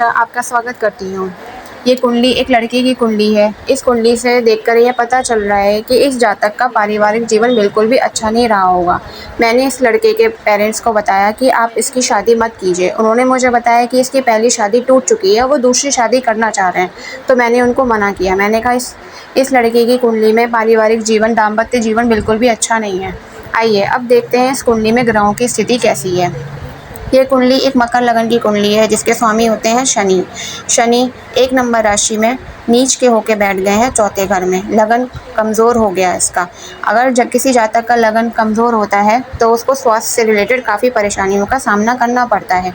आपका स्वागत करती हूँ। ये कुंडली एक लड़के की कुंडली है। इस कुंडली से देखकर यह पता चल रहा है कि इस जातक का पारिवारिक जीवन बिल्कुल भी अच्छा नहीं रहा होगा। मैंने इस लड़के के पेरेंट्स को बताया कि आप इसकी शादी मत कीजिए। उन्होंने मुझे बताया कि इसकी पहली शादी टूट चुकी है, वो दूसरी शादी करना चाह रहे हैं। तो मैंने उनको मना किया। मैंने कहा इस लड़के की कुंडली में पारिवारिक जीवन, दाम्पत्य जीवन बिल्कुल भी अच्छा नहीं है। आइए अब देखते हैं इस कुंडली में ग्रहों की स्थिति कैसी है। ये कुंडली एक मकर लगन की कुंडली है जिसके स्वामी होते हैं शनि। शनि 1 नंबर राशि में नीच के होके बैठ गए हैं चौथे घर में। लगन कमज़ोर हो गया इसका। अगर किसी जातक का लगन कमज़ोर होता है तो उसको स्वास्थ्य से रिलेटेड काफ़ी परेशानियों का सामना करना पड़ता है।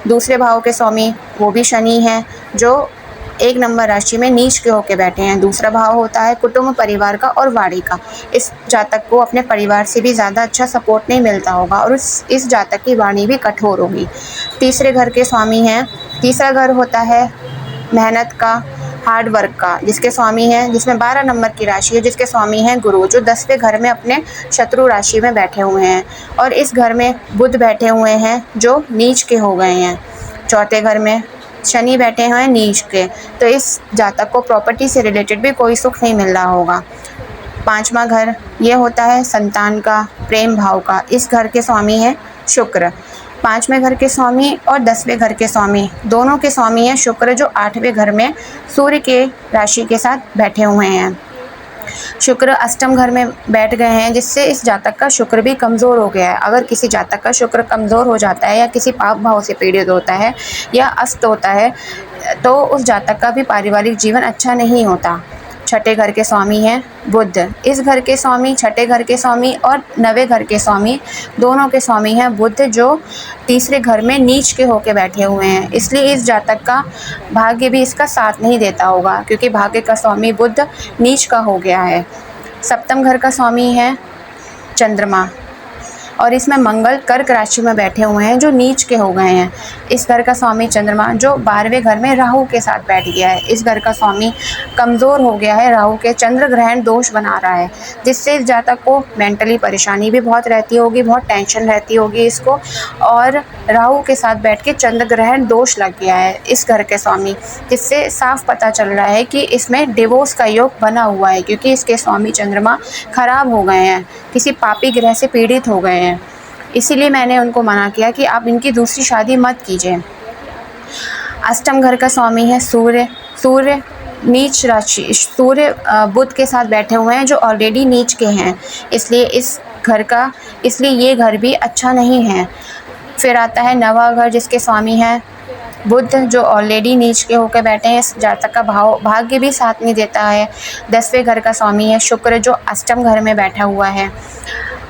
दूसरे भाव के स्वामी वो भी शनि हैं जो 1 नंबर राशि में नीच के होके बैठे हैं। दूसरा भाव होता है कुटुंब, परिवार का और वाणी का। इस जातक को अपने परिवार से भी ज़्यादा अच्छा सपोर्ट नहीं मिलता होगा और इस जातक की वाणी भी कठोर होगी। तीसरे घर के स्वामी हैं, तीसरा घर होता है मेहनत का, हार्ड वर्क का, जिसके स्वामी हैं, जिसमें 12 नंबर की राशि है, जिसके स्वामी हैं गुरु, जो 10वें घर में अपने शत्रु राशि में बैठे हुए हैं। और इस घर में बुध बैठे हुए हैं जो नीच के हो गए हैं। चौथे घर में शनि बैठे हुए हैं नीच के। तो इस जातक को प्रॉपर्टी से रिलेटेड भी कोई सुख नहीं मिल रहा होगा। 5वां घर ये होता है संतान का, प्रेम भाव का। इस घर के स्वामी हैं शुक्र। 5वें घर के स्वामी और 10वें घर के स्वामी, दोनों के स्वामी हैं शुक्र, जो 8वें घर में सूर्य के राशि के साथ बैठे हुए हैं। शुक्र अष्टम घर में बैठ गए हैं, जिससे इस जातक का शुक्र भी कमज़ोर हो गया है। अगर किसी जातक का शुक्र कमज़ोर हो जाता है या किसी पाप भाव से पीड़ित होता है या अस्त होता है तो उस जातक का भी पारिवारिक जीवन अच्छा नहीं होता। छठे घर के स्वामी हैं बुध। इस घर के स्वामी, छठे घर के स्वामी और 9वें घर के स्वामी, दोनों के स्वामी हैं बुध, जो तीसरे घर में नीच के होके बैठे हुए हैं। इसलिए इस जातक का भाग्य भी इसका साथ नहीं देता होगा, क्योंकि भाग्य का स्वामी बुध नीच का हो गया है। सप्तम घर का स्वामी है चंद्रमा और इसमें मंगल कर्क राशि में बैठे हुए हैं जो नीच के हो गए हैं। इस घर का स्वामी चंद्रमा जो 12वें घर में राहु के साथ बैठ गया है। इस घर का स्वामी कमज़ोर हो गया है, राहु के चंद्र ग्रहण दोष बना रहा है, जिससे इस जातक को मेंटली परेशानी भी बहुत रहती होगी, बहुत टेंशन रहती होगी इसको। और राहु के साथ बैठ के चंद्र ग्रहण दोष लग गया है इस घर के स्वामी, जिससे साफ पता चल रहा है कि इसमें डिवोर्स का योग बना हुआ है, क्योंकि इसके स्वामी चंद्रमा खराब हो गए हैं, किसी पापी ग्रह से पीड़ित हो गए हैं। इसीलिए मैंने उनको मना किया कि आप इनकी दूसरी शादी मत कीजिए। अष्टम घर का स्वामी है सूर्य। सूर्य नीच राशि, सूर्य बुध के साथ बैठे हुए हैं जो ऑलरेडी नीच के हैं, इसलिए ये घर भी अच्छा नहीं है। फिर आता है 9वां घर, जिसके स्वामी हैं बुध, जो ऑलरेडी नीच के होकर बैठे हैं। इस जातक का भाग्य भी साथ नहीं देता है। 10वें घर का स्वामी है शुक्र, जो अष्टम घर में बैठा हुआ है।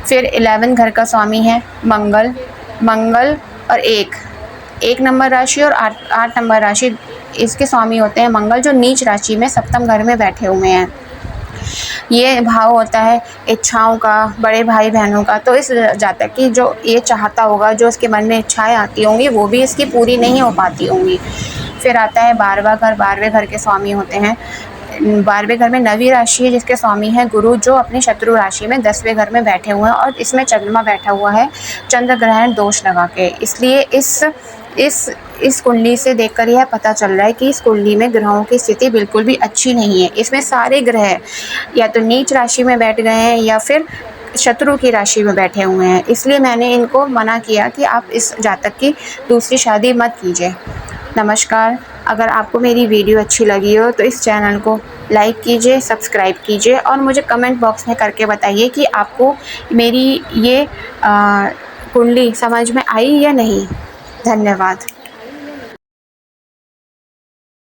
फिर 11 घर का स्वामी है मंगल और 1 नंबर राशि और 8 नंबर राशि, इसके स्वामी होते हैं मंगल, जो नीच राशि में सप्तम घर में बैठे हुए हैं। ये भाव होता है इच्छाओं का, बड़े भाई बहनों का। तो इस जातक की जो ये चाहता होगा, जो उसके मन में इच्छाएं आती होंगी, वो भी इसकी पूरी नहीं हो पाती होंगी। फिर आता है 12वां घर। 12वें घर के स्वामी होते हैं 12वें घर में 9वीं राशि है, जिसके स्वामी हैं गुरु, जो अपनी शत्रु राशि में 10वें घर में बैठे हुए हैं और इसमें चंद्रमा बैठा हुआ है चंद्र ग्रहण दोष लगा के। इसलिए इस कुंडली से देखकर यह पता चल रहा है कि इस कुंडली में ग्रहों की स्थिति बिल्कुल भी अच्छी नहीं है। इसमें सारे ग्रह या तो नीच राशि में बैठ गए हैं या फिर शत्रु की राशि में बैठे हुए हैं। इसलिए मैंने इनको मना किया कि आप इस जातक की दूसरी शादी मत कीजिए। नमस्कार। अगर आपको मेरी वीडियो अच्छी लगी हो तो इस चैनल को लाइक कीजिए, सब्सक्राइब कीजिए और मुझे कमेंट बॉक्स में करके बताइए कि आपको मेरी ये कुंडली समझ में आई या नहीं। धन्यवाद।